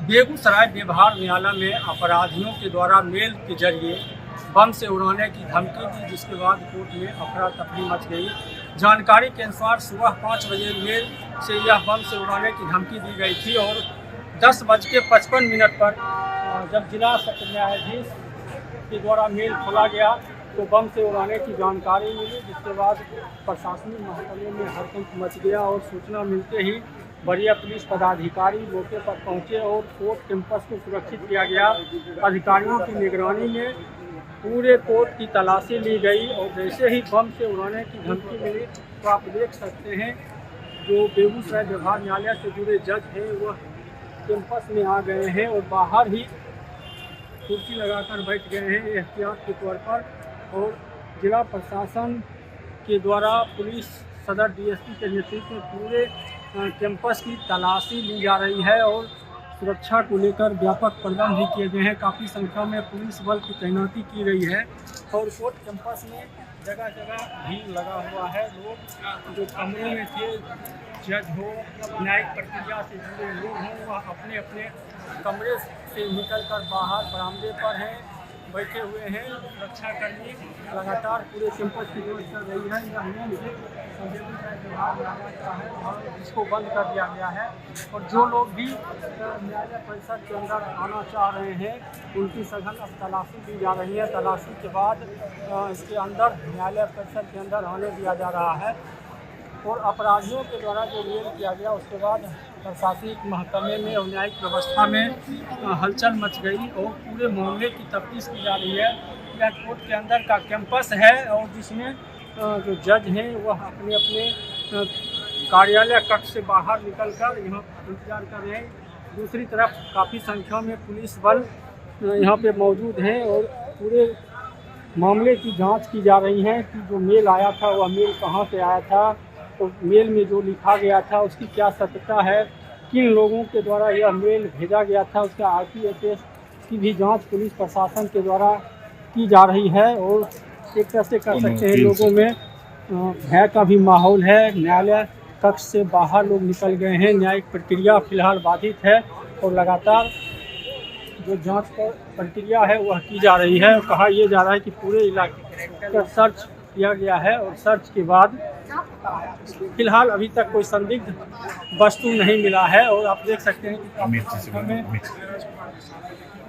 बेगूसराय व्यवहार न्यायालय में अपराधियों के द्वारा मेल के जरिए बम से उड़ाने की धमकी दी, जिसके बाद कोर्ट में अफरा तफरी मच गई। जानकारी के अनुसार सुबह 5 बजे मेल से यह बम से उड़ाने की धमकी दी गई थी और 10:55 पर जब जिला सत्र न्यायाधीश के द्वारा मेल खोला गया तो बम से उड़ाने की जानकारी मिली, जिसके बाद प्रशासनिक महकमे में हड़कंप मच गया और सूचना मिलते ही वरीय पुलिस पदाधिकारी मौके पर पहुंचे और कोर्ट कैंपस को सुरक्षित किया गया। अधिकारियों की निगरानी में पूरे कोर्ट की तलाशी ली गई और जैसे ही बम से उड़ाने की धमकी मिली तो आप देख सकते हैं जो बेगूसराय व्यवहार न्यायालय से जुड़े जज हैं वह कैंपस में आ गए हैं और बाहर ही कुर्सी लगाकर बैठ गए हैं एहतियात के तौर पर। और जिला प्रशासन के द्वारा पुलिस सदर डीएसपी के नेतृत्व में पूरे कैंपस की तलाशी ली जा रही है और सुरक्षा को लेकर व्यापक प्रबंध भी किए गए हैं। काफ़ी संख्या में पुलिस बल की तैनाती की गई है और कोर्ट कैंपस में जगह जगह भीड़ लगा हुआ है। लोग जो कमरे में थे, जज हो, न्यायिक प्रक्रिया से जुड़े लोग हों, वह अपने अपने कमरे से निकलकर बाहर बरामदे पर हैं, बैठे हुए हैं। सुरक्षाकर्मी लगातार पूरे कैंपस की जांच कर रही है। यह मेन है और इसको बंद कर दिया गया है और जो लोग भी न्यायालय परिसर के अंदर आना चाह रहे हैं उनकी सघन अब तलाशी दी जा रही है। तलाशी के बाद इसके अंदर न्यायालय परिसर के अंदर आने दिया जा रहा है और अपराधियों के द्वारा जो मेल किया गया उसके बाद प्रशासनिक महकमे में और न्यायिक व्यवस्था में हलचल मच गई और पूरे मामले की तफ्तीश की जा रही है। यह कोर्ट के अंदर का कैंपस है और जिसमें जो जज हैं वह अपने अपने कार्यालय कक्ष से बाहर निकलकर यहाँ इंतजार कर रहे हैं। दूसरी तरफ काफ़ी संख्या में पुलिस बल यहाँ पे मौजूद हैं और पूरे मामले की जांच की जा रही है कि जो मेल आया था वह मेल कहाँ से आया था, तो मेल में जो लिखा गया था उसकी क्या सत्यता है, किन लोगों के द्वारा यह मेल भेजा गया था, उसका RTSS की भी जांच पुलिस प्रशासन के द्वारा की जा रही है। और एक तरह से कह सकते हैं लोगों में भय का भी माहौल है। न्यायालय कक्ष से बाहर लोग निकल गए हैं। न्यायिक प्रक्रिया फिलहाल बाधित है और लगातार जो जांच प्रक्रिया है वह की जा रही है। कहा यह जा रहा है कि पूरे इलाके का सर्च किया गया है और सर्च के बाद फिलहाल अभी तक कोई संदिग्ध वस्तु नहीं मिला है। और आप देख सकते हैं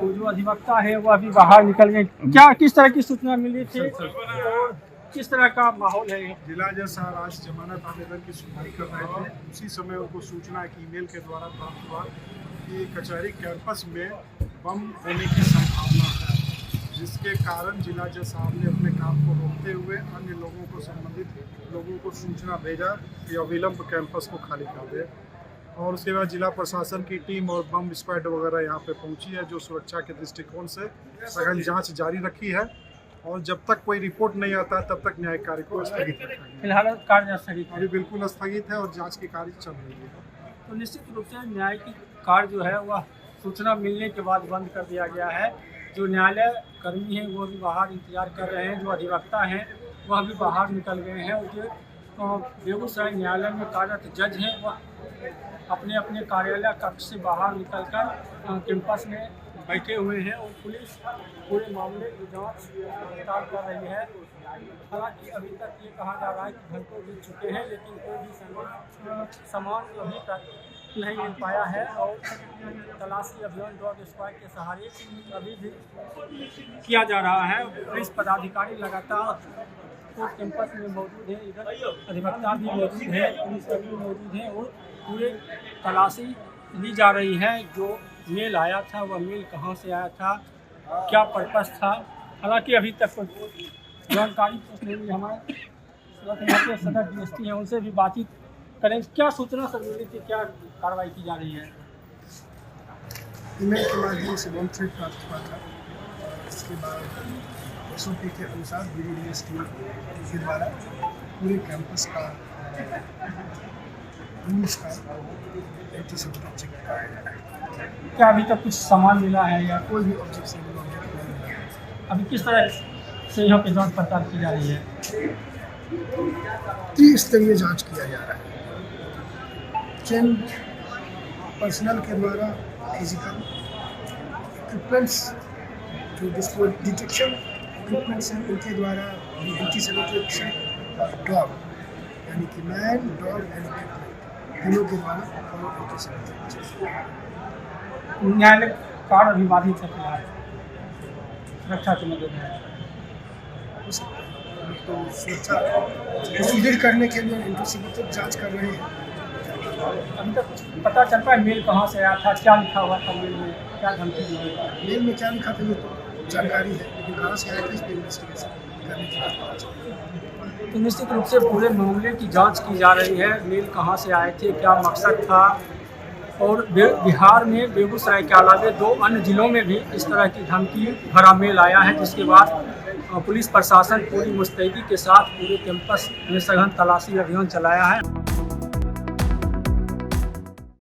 कि जो अधिवक्ता है वह भी बाहर निकल गए। क्या किस तरह की सूचना मिली थी और किस तरह का माहौल है? जिला जज साहब आज जमानत आवेदन की सुनवाई कर रहे थे, उसी समय उनको सूचना एक ईमेल के द्वारा प्राप्त हुआ कि कचहरी कैंपस में बम होने की संभावना है, जिसके कारण जिला जज साहब ने अपने काम को रोकते हुए अन्य लोगों को संबंधित लोगों को सूचना भेजा कि अविलंब कैंपस को खाली कर दे। और उसके बाद जिला प्रशासन की टीम और बम स्क्वाड वगैरह यहाँ पे पहुँची है, जो सुरक्षा के दृष्टिकोण से सघन जाँच जारी रखी है और जब तक कोई रिपोर्ट नहीं आता तब तक न्यायिक कार्य को स्थगित रखेंगे। फिलहाल कार्य स्थगित है? बिल्कुल स्थगित है और जांच की कार्य चल रही है। तो निश्चित रूप से न्यायिक कार्य जो है वह सूचना मिलने के बाद बंद कर दिया गया है। जो न्यायालय कर्मी हैं वो भी बाहर इंतजार कर रहे हैं, जो अधिवक्ता हैं वह भी बाहर निकल गए हैं और जो बेगूसराय न्यायालय में कार्यरत जज हैं वह अपने अपने कार्यालय कक्ष से बाहर निकलकर कैंपस में बैठे हुए हैं और पुलिस पूरे मामले की जांच पड़ताल कर रही है। हालांकि अभी तक ये कहा जा रहा है कि घंटों बीत चुके हैं लेकिन कोई भी सामान अभी तक नहीं मिल पाया है और तलाशी अभियान डॉग स्क्वाड के सहारे अभी भी किया जा रहा है। पुलिस पदाधिकारी लगातार कोर्ट कैंपस में मौजूद हैं, इधर अधिवक्ता भी मौजूद है, पुलिसकर्मी मौजूद हैं और पूरे तलाशी ली जा रही है। जो मेल आया था वह मेल कहाँ से आया था, क्या पर्पस था, हालांकि अभी तक कोई जानकारी नहीं मिली। हमारे यहाँ के सदर DSP हैं, उनसे भी बातचीत करें। क्या सूचना सर मिली थी, क्या कार्रवाई की जा रही है? ईमेल के माध्यम से बम थ्रेट प्राप्त हुआ था। इसके बाद SOP के अनुसार BDDS टीम के द्वारा पूरे कैंपस का रूल्स का चेक कराया जा रहा है। क्या अभी तक कुछ सामान मिला है या कोई भी ऑब्जेक्शन नहीं मिला है? अभी किस तरह से यहाँ पे जांच पड़ताल की जा रही है? त्रिस्तरीय जांच किया जा रहा है। चेन पर्सनल के द्वारा फिजिकल इक्विपमेंट्स, जो विस्फोट डिटेक्शन इक्विपमेंट्स हैं उनके द्वारा एंटी-सेमिटिक डॉग यानी कि मैन डॉग एंड इक्विपमेंट तीनों के द्वारा और एंटी-सेमिटिक न्यायालय कार्य अभी बाधित है फिलहाल सुरक्षा के मद्देनजर हो सकता है। तो सुरक्षा सुदृढ़ करने के लिए एंटी-सेमिटिक जांच कर रहे हैं। अभी तक कुछ पता चल पाया मेल कहाँ से आया था, क्या लिखा हुआ था मेल में, क्या धमकी दी गई थी? मेल में क्या लिखा था ये तो जानकारी है, लेकिन कहाँ से आया था इस पर इन्वेस्टिगेशन करने के बाद पता चलेगा। तो निश्चित रूप से पूरे मामले की जांच की जा रही है, मेल कहाँ से आए थे, क्या मकसद था। और बिहार में बेगूसराय के अलावा 2 अन्य जिलों में भी इस तरह की धमकी भरा मेल आया है, जिसके बाद पुलिस प्रशासन पूरी मुस्तैदी के साथ पूरे कैंपस में सघन तलाशी अभियान चलाया है।